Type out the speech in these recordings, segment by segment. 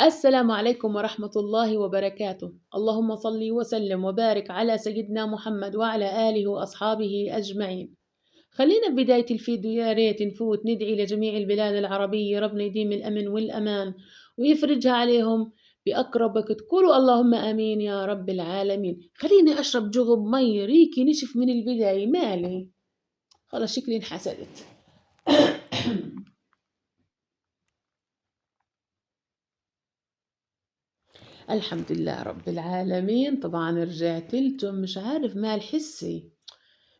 السلام عليكم ورحمة الله وبركاته. اللهم صل وسلم وبارك على سيدنا محمد وعلى آله وأصحابه أجمعين. خلينا ببداية الفيديو يا ريت نفوت ندعي لجميع البلاد العربية ربنا يديم الأمن والأمان ويفرجها عليهم بأقرب وقت. قولوا اللهم آمين يا رب العالمين. خليني أشرب جغب مي ريكي نشف من البداية مالي. خلاص شكلي انحسدت. الحمد لله رب العالمين. طبعا رجعت لكم مش عارف مال حسي،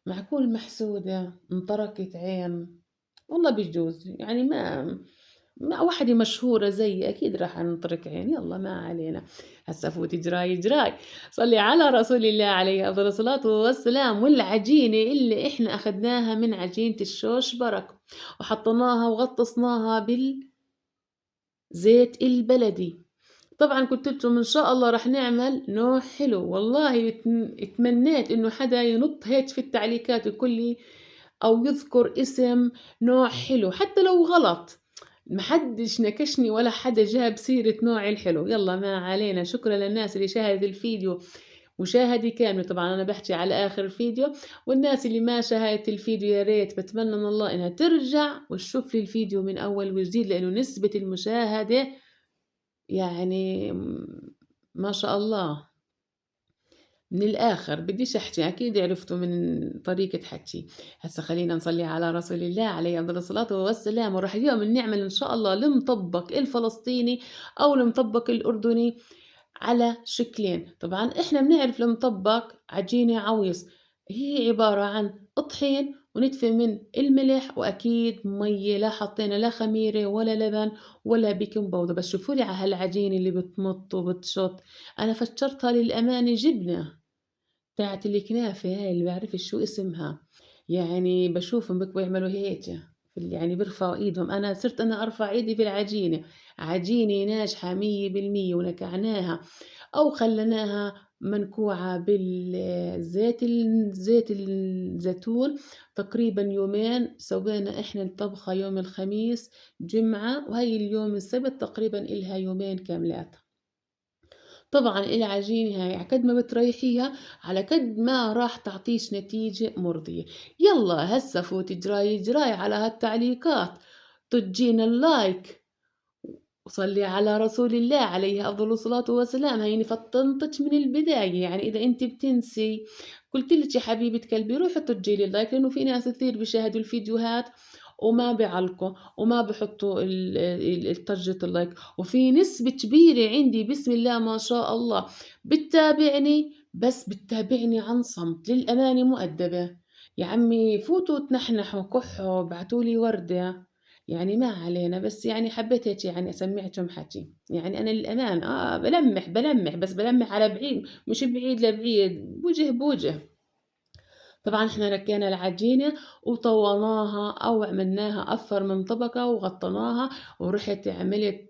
معقول محسودة انطركت عين؟ والله بيجوز يعني ما واحدة مشهورة زي أكيد راح أنطرك عين. يلا ما علينا. هسا فوتي جراي جراي. صلي على رسول الله عليه أفضل الصلاة والسلام. والعجينة اللي إحنا أخدناها من عجينة الشوش برك وحطيناها وغطسناها بالزيت البلدي. طبعًا قُلت لكم إن شاء الله رح نعمل نوع حلو. والله اتمنيت إنه حدا ينُط هيك في التعليقات ويقول لي أو يذكر اسم نوع حلو حتى لو غلط. ما حدش نكشني ولا حدا جاب سيرة نوع الحلو. يالّا ما علينا. شكرًا للناس اللي شاهدت الفيديو مشاهدة كاملة. طبعًا أنا باحكي على آخر الفيديو، والناس اللي ما شاهدت الفيديو يا ريت باتمنى من الله إنها ترجع وتشوف لي الفيديو من أول وجديد، لإنه نسبة المشاهدة يعني ما شاء الله. من الآخر بديش أحكي، أكيد عرفتوا من طريقة حكيي. هسا خلينا نصلي على رسول الله عليه أفضل الصلاة والسلام. وراح اليوم نعمل إن شاء الله المطبق الفلسطيني أو المطبق الأردني على شكلين. طبعا إحنا بنعرف المطبق عجينة عويص، هي عبارة عن طحين ونتفة من الملح وأكيد مية، لا حطينا لا خميرة ولا لبن ولا بيكنج باودر. بس شوفوا لي على هالعجينة اللي بتمط وبتشط، أنا فكرتها للأمانة جبنة بتاعة الكنافة هاي اللي بعرفش شو اسمها. يعني باشوفهم بيكبوا يعملوا هيك يعني بيرفعوا إيدهم. أنا صرت أنا أرفع إيدي في العجينة. عجينة ناجحة 100% ونكعناها أو خلّيناها منكوعة زيت الزيتون تقريبًا يومين. سوينا إحنا الطبخة يوم الخميس جمعة، وهي اليوم السبت تقريبًا إلها يومين كاملات. طبعًا العجينة هاي عقد ما بتريحيها على قد ما راح تعطيش نتيجة مرضية. يالّا هسّه فوتي اجراي على هالتعليقات، طجّينا اللايك وصلّي على رسول الله عليه أفضل الصلاة والسلام. هيني فطّنتِك من البداية، يعني إذا أنتِ بتنسي قُلت لِك يا حبيبة قلبي روحي طُجّي لي اللايك، لإنه في ناس كتير بيشاهدوا الفيديوهات وما بيعلقوا وما بيحطّوا طجة اللايك، وفي نسبة كبيرة عندي بسم الله ما شاء الله بتتابعني، بس بتتابعني عن صمت، للأمانة مؤدبة. يا عمي فوتوا تنحنحوا، كحّوا، ابعتوا لي وردة. يعني ما علينا، بس يعني حبيت هيك يعني أسمّعكم حكي. يعني أنا للأمان بالمّح بس بالمّح على بعيد، مش بعيد لبعيد، وجه بوجه. طبعًا إحنا ركّينا العجينة وطوّيناها أو عملناها أكثر من طبقة وغطّيناها، ورُحت عملت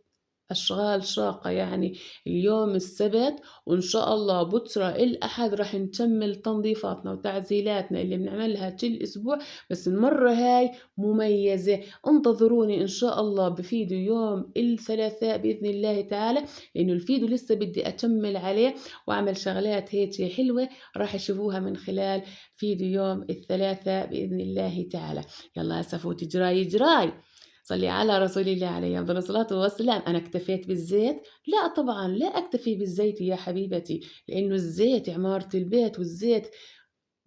أشغال شاقة يعني اليوم السبت، وإن شاء الله بُكرة الأحد راح نكمّل تنضيفاتنا وتعزيلاتنا اللي بنعملها كل أسبوع، بس المرّة هاي مميزة. انتظروني إن شاء الله بفيديو يوم الثلاثاء بإذن الله تعالى، لإنه الفيديو لسه بدي أكمّل عليه وأعمل شغلات هيك حلوة راح تشوفوها من خلال فيديو يوم الثلاثاء بإذن الله تعالى. يالّا هسه فوتي جراي. صلّي على رسول الله عليه أفضل الصلاة والسلام. أنا اكتفيت بالزيت؟ لأ طبعًا لا أكتفي بالزيت يا حبيبتي، لإنه الزيت عمارة البيت، والزيت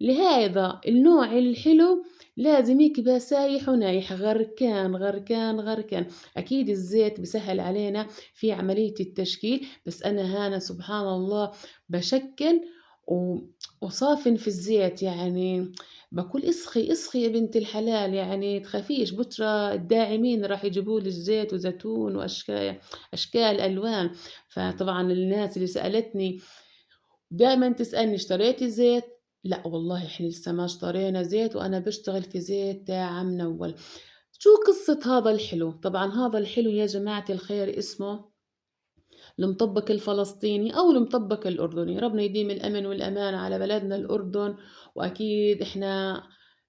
لهذا النوع الحلو لازم يكبى سايح ونايح، غرقان، غرقان، غرقان. أكيد الزيت بيسهّل علينا في عملية التشكيل، بس أنا هنا سبحان الله باشكّل و وصافن في الزيت. يعني باقول اسخي، اسخي يا بنت الحلال، يعني تخافيش بُكرة الداعمين راح يجيبوا لِك زيت وزيتون أشكال ألوان. فطبعًا الناس اللي سألتني دايمًا تسألني اشتريتِ زيت؟ لأ والله إحنا لسه ما اشترينا زيت، وأنا باشتغل في زيت تاع منوّل. شو قصة هذا الحلو؟ طبعًا هذا الحلو يا جماعة الخير اسمه المطبّق الفلسطيني أو المطبّق الأردني. ربنا يديم الأمن والأمان على بلدنا الأردن، وأكيد إحنا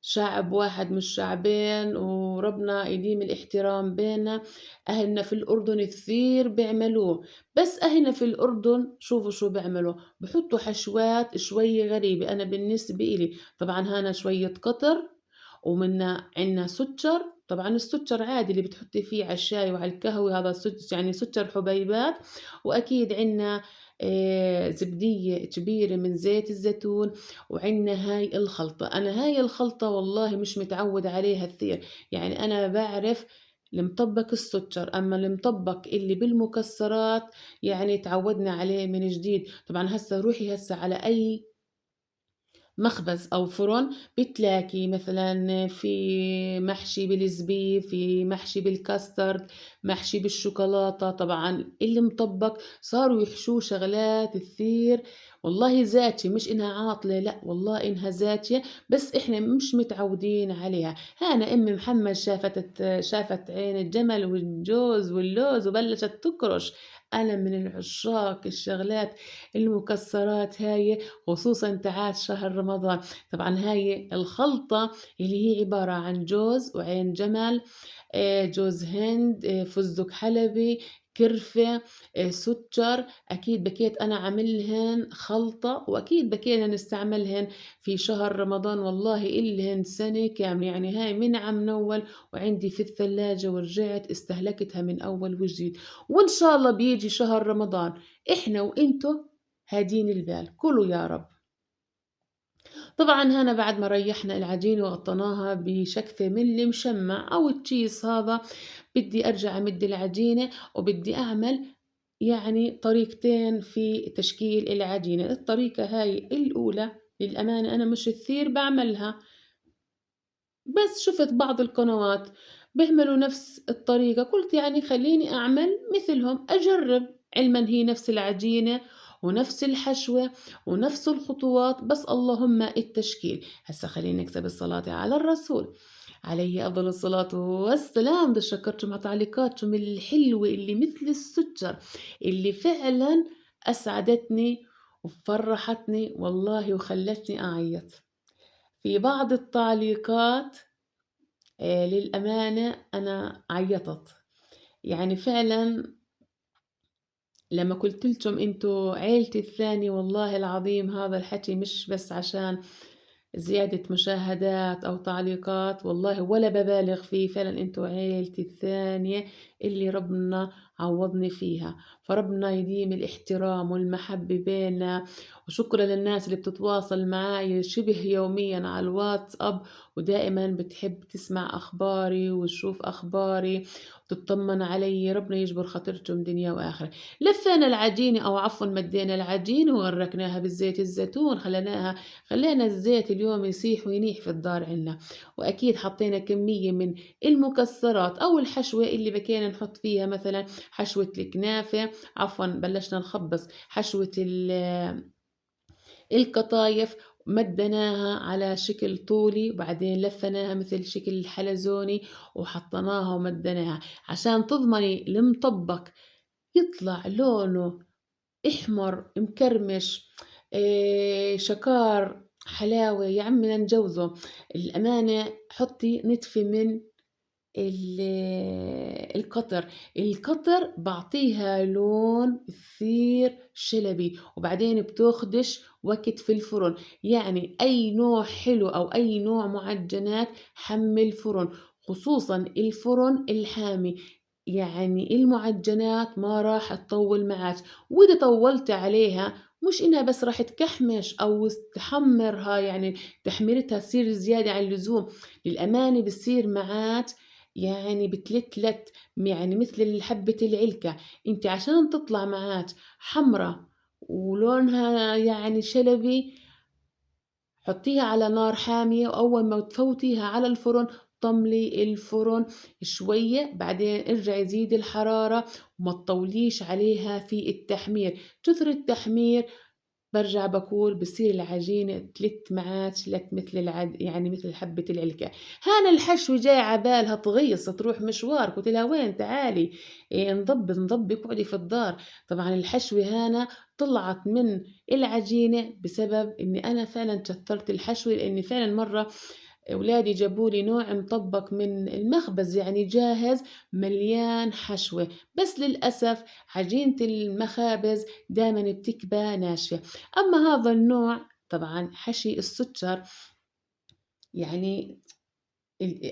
شعب واحد مش شعبين، وربنا يديم الاحترام بيننا. أهلنا في الأردن كثير بيعملوه، بس أهلنا في الأردن شوفوا شو بيعملوا، بحطوا حشوات شوي غريبة. أنا بالنسبة إلي طبعا هنا شوية قطر، ومنا عنا سكر. طبعا السكر عادي اللي بتحطي فيه على الشاي وعلى القهوة، هذا يعني سكر حبيبات. وأكيد عنا زبدية كبيرة من زيت الزيتون. وعنا هاي الخلطة، أنا هاي الخلطة والله مش متعودة عليها كثير. يعني أنا بعرف المطبق السكر، أما المطبق اللي بالمكسرات يعني تعودنا عليه من جديد. طبعا هسا روحي هسا على أي مخبز أو فرن، بتلاقي مثلا في محشي بالزبيب، في محشي بالكاسترد، محشي بالشوكولاتة. طبعا اللي مطبق صاروا يحشوه شغلات كثير، والله زاتية، مش إنها عاطلة، لا والله إنها زاتية، بس إحنا مش متعودين عليها. هانا أم محمد شافت عين الجمل والجوز واللوز وبلشت تكرش. أنا من العشاق الشغلات المكسرات هاي، خصوصًا تعال شهر رمضان. طبعًا هاي الخلطة اللي هي عبارة عن جوز وعين جمل، جوز هند، فستق حلبي، كرفة، سكر. أكيد بكيت أنا عاملهن خلطة، وأكيد بكينا نستعملهن في شهر رمضان، والله إلهن سنة كاملة. يعني هاي من عم نوّل وعندي في الثلاجة، ورجعت استهلكتها من أول وجديد. وإن شاء الله بيجي شهر رمضان إحنا وإنتو هادين البال، كلوا يا رب. طبعًا هنا بعد ما ريّحنا العجينة وغطيناها بشكْفة من المشمّع أو التشيس هذا، بدي أرجع أمد العجينة، وبدي أعمل يعني طريقتين في تشكيل العجينة. الطريقة هاي الأولى للأمانة أنا مش كثير باعملها، بس شُفت بعض القنوات بيعملوا نفس الطريقة، قُلت يعني خلّيني أعمل مثلهم، أجرّب، علمًا هي نفس العجينة ونفس الحشوة ونفس الخطوات، بس اللهم التشكيل. هسّه خلّيني أكتب الصلاة على الرسول عليه أفضل الصلاة والسلام. شكرتم على تعليقاتكم الحلوة اللي مثل السُكّر، اللي فعلًا أسعدتني وفرّحتني والله وخلّتني أعيّط. في بعض التعليقات للأمانة أنا عيّطت. يعني فعلًا لمّا قُلت لكم أنتم عيلتي الثانية، والله العظيم هذا الحكي مش بس عشان زيادة مشاهدات أو تعليقات، والله ولا بابالغ فيه، فعلًا أنتم عيلتي الثانية اللي ربنا عوّضني فيها. فربنا يديم الاحترام والمحبة بيننا. وشكرًا للناس اللي بتتواصل معاي شبه يوميًا على الواتساب، ودائمًا بتحب تسمع أخباري وتشوف أخباري وتطمن علي. ربنا يجبر خاطركم دنيا وآخرة. لفّينا العجينة، أو عفوًا مدّينا العجينة وغرّكناها بالزيت الزيتون، خلّينا الزيت اليوم يسيح وينيح في الدار عنا. وأكيد حطينا كمية من المكسرات أو الحشوة اللي بكينا نحط فيها، مثلًا حشوة الكنافة، عفوًا بلشنا نخبّص حشوة القطايف، مدّيناها على شكل طولي، وبعدين لفّيناها مثل شكل الحلزوني وحطّيناها ومدّيناها، عشان تضمني المطبّق يطلع لونه أحمر مكرمش، شكار، حلاوة، يا عمي بدنا نجوزه. الأمانة حطّي نتفة من ال القطر. القطر باعطيها لون كثير شلبي، وبعدين بتاخدش وقت في الفرن. يعني أي نوع حلو أو أي نوع معجنات حمّي الفرن، خصوصًا الفرن الحامي. يعني المعجنات ما راح تطوّل معاك، وإذا طوّلتِ عليها مش إنها بس راح تكحمش أو تحمّرها، يعني تحميرتها تصير زيادة عن اللزوم. للأمانة بتصير معاك يعني بتلتلت، يعني مثل حبة العلكة. انت عشان تطلع معاك حمرا ولونها يعني شلبي، حطيها على نار حامية، وأول ما تفوتيها على الفرن طملي الفرن شوية، بعدين ارجعي زيدي الحرارة، وما تطوليش عليها في التحمير. كثر التحمير بارجع باقول بصير العجينة تلِت معاك لك مثل يعني مثل حبة العلكة. هان الحشوة جاية عبالها تغيظ تروح مشوار، قُلت لها وين تعالي نضبّي اقعدي في الدار. طبعًا الحشوة هانا طلعت من العجينة بسبب إني أنا فعلًا كتّرت الحشوة، لإني فعلًا مرّة ولادي جابوا لي نوع مطبّق من المخبز يعني جاهز مليان حشوة، بس للأسف عجينة المخابز دايمًا بتكبى ناشفة. أمّا هذا النوع طبعًا حشي السُكّر يعني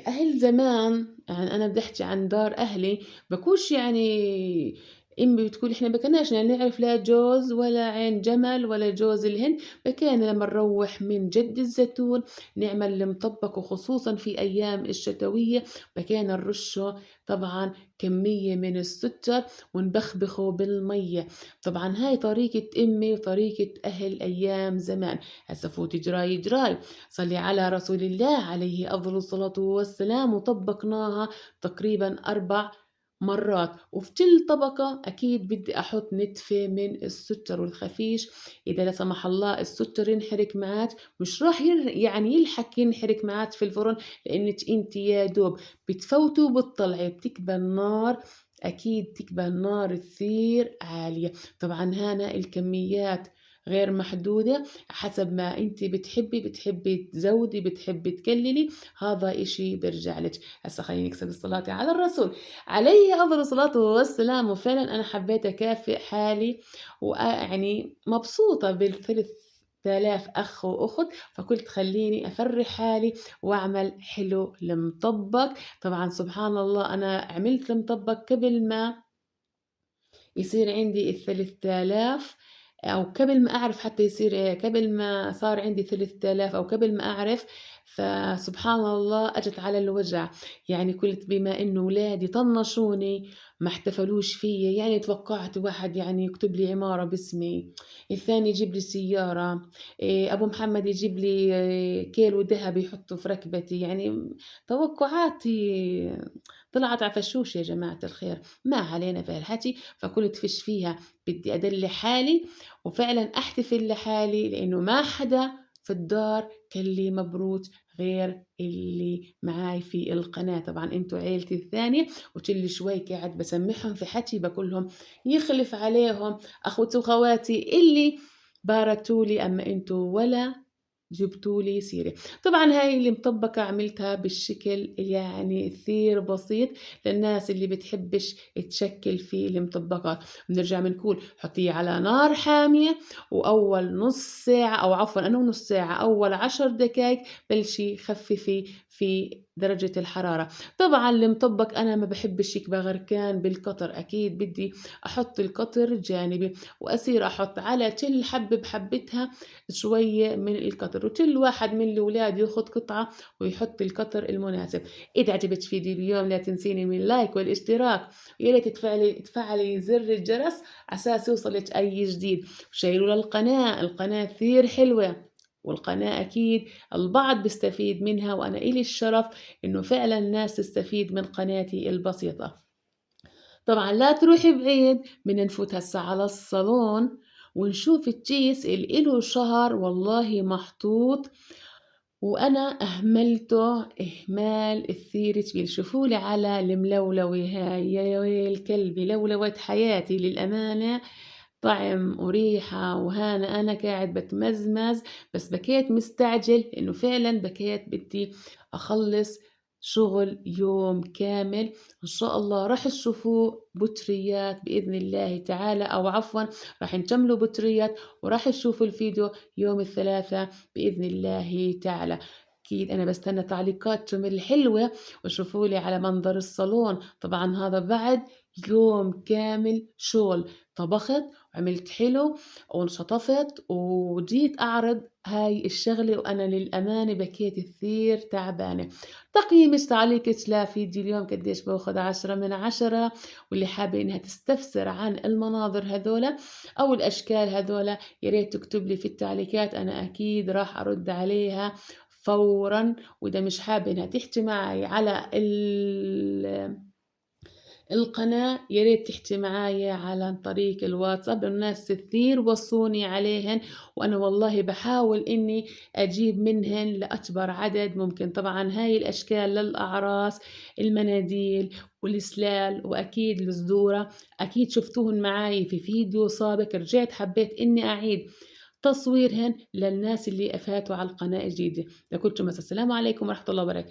أهل زمان يعني أنا بدي أحكي عن دار أهلي باكونش يعني أمي بتقول إحنا ما كناش نعرف لا جوز ولا عين جمل ولا جوز الهند، فكان لمّا نروّح من جد الزيتون نعمل المطبّق وخصوصًا في أيام الشتوية فكان نرشه طبعًا كمية من السكر ونبخبخه بالمَيّة، طبعًا هاي طريقة أمي وطريقة أهل أيام زمان، هسا فوتي جراي جراي. صلي على رسول الله عليه أفضل الصلاة والسلام وطبّقناها تقريبًا 4 مرات، وفي كل طبقة أكيد بدي أحط نتفة من السكر الخفيش، إذا لا سمح الله السكر ينحرق معاك مش راح يعني يلحق ينحرق معاك في الفرن لإنِّك أنتِ يا دوب بتفوتي وبتطلعي، بتكبى النار أكيد تكبى النار كثير عالية، طبعًا هنا الكميات غير محدودة حسب ما أنتِ بتحبي تزوّدي، بتحبي تقلّلي، هذا إشي بيرجع لِك. هسّه خلّيني أكسب الصلاة على الرسول عليه أفضل الصلاة والسلام، وفعلًا أنا حبيت أكافئ حالي يعني مبسوطة بال3000 أخ وأخت، فقُلت خلّيني أفرّح حالي وأعمل حلو المطبّق، طبعًا سبحان الله أنا عملت المطبّق قبل ما يصير عندي ال3000 أو قبل ما أعرف حتى يصير قبل ما صار عندي 3000 أو قبل ما أعرف، فسبحان الله أجت على الوجع، يعني قُلت بما إنه ولادي طنّشوني ما احتفلوش فيّا، يعني توقعت واحد يعني يكتب لي عمارة باسمي، الثاني يجيب لي سيارة، أبو محمد يجيب لي كيلو دهب يحطّه في ركبتي، يعني توقعاتي طلعت عفشوش يا جماعة الخير، ما علينا في هالحكي، فقُلت فيش فيها بدي أدلّي حالي وفعلًا أحتفل لحالي لإنه ما حدا في الدار كان لي مبروك غير اللي معاي في القناة، طبعًا أنتم عيلتي الثانية وكل شوي قاعد باسمّعهم في حكي باقول لهم يخلف عليهم أخوتي وخواتي اللي باركتوا لي، أمّا أنتم ولا جبتوا لي سيرة. طبعًا هاي المطبّقة عملتها بالشكل يعني كثير بسيط للناس اللي بتحبش تشكّل في المطبّقات، بنرجع بنقول حطيه على نار حامية وأول نُص ساعة أو عفوًا أنو نُص ساعة، أول 10 دقايق بلشي خفّفي في درجة الحرارة. طبعًا المطبّق أنا ما باحبش يكبى غرقان بالقطر، أكيد بدي أحط القطر جانبي وأصير أحط على كل حبّة بحبّتها شوية من القطر، وكل واحد من الولاد ياخد قطعة ويحط القطر المناسب. إذا عجبك فيديو اليوم لا تنسيني من اللايك والاشتراك، ويا ريت تفعلي زر الجرس عساس يوصلك أي جديد، وشيروا للقناة، القناة كثير حلوة، والقناة أكيد البعض بيستفيد منها وأنا إلي الشرف إنه فعلًا الناس تستفيد من قناتي البسيطة. طبعًا لا تروحي بعيد، بدنا نفوت هسّه على الصالون ونشوف الكيس اللي إله شهر والله محطوط وأنا أهملته إهمال كثير كبير، شوفوا لي على الملولوة هاي يا ويل كلبي لولوة حياتي للأمانة طعم وريحة وهنا أنا قاعد باتمزمز بس بكيت مستعجل لإنه فعلًا بكيت بدي أخلّص شغل يوم كامل، إن شاء الله راح تشوفوه بطريات بإذن الله تعالى أو عفوًا راح نكملوا بطريات وراح تشوفوا الفيديو يوم الثلاثاء بإذن الله تعالى. أكيد أنا باستنى تعليقاتكم الحلوة وشوفوا لي على منظر الصالون، طبعًا هذا بعد يوم كامل شغل، طبخت وعملت حلو وانشطفت وجيت أعرض هاي الشغلة وأنا للأمانة بكيت كثير تعبانة. تقييمِك تعليقِك لفيديو اليوم قديش باخد 10 من 10 واللي حابة إنها تستفسر عن المناظر هذولا أو الأشكال هذولا يا ريت تكتب لي في التعليقات أنا أكيد راح أرد عليها فورًا، وإذا مش حابة إنها تحكي معي على القناة يا ريت تحكي معايا عن طريق الواتساب الناس كثير وصوني عليهن وأنا والله بحاول إني أجيب منهن لأكبر عدد ممكن طبعا هاي الأشكال للأعراس المناديل والسلال وأكيد الصدورة أكيد شفتوهن معاي في فيديو سابق رجعت حبيت إني أعيد تصويرهن للناس اللي فاتوا على القناة الجديدة. لكل شي السلام عليكم ورحمة الله وبركاته.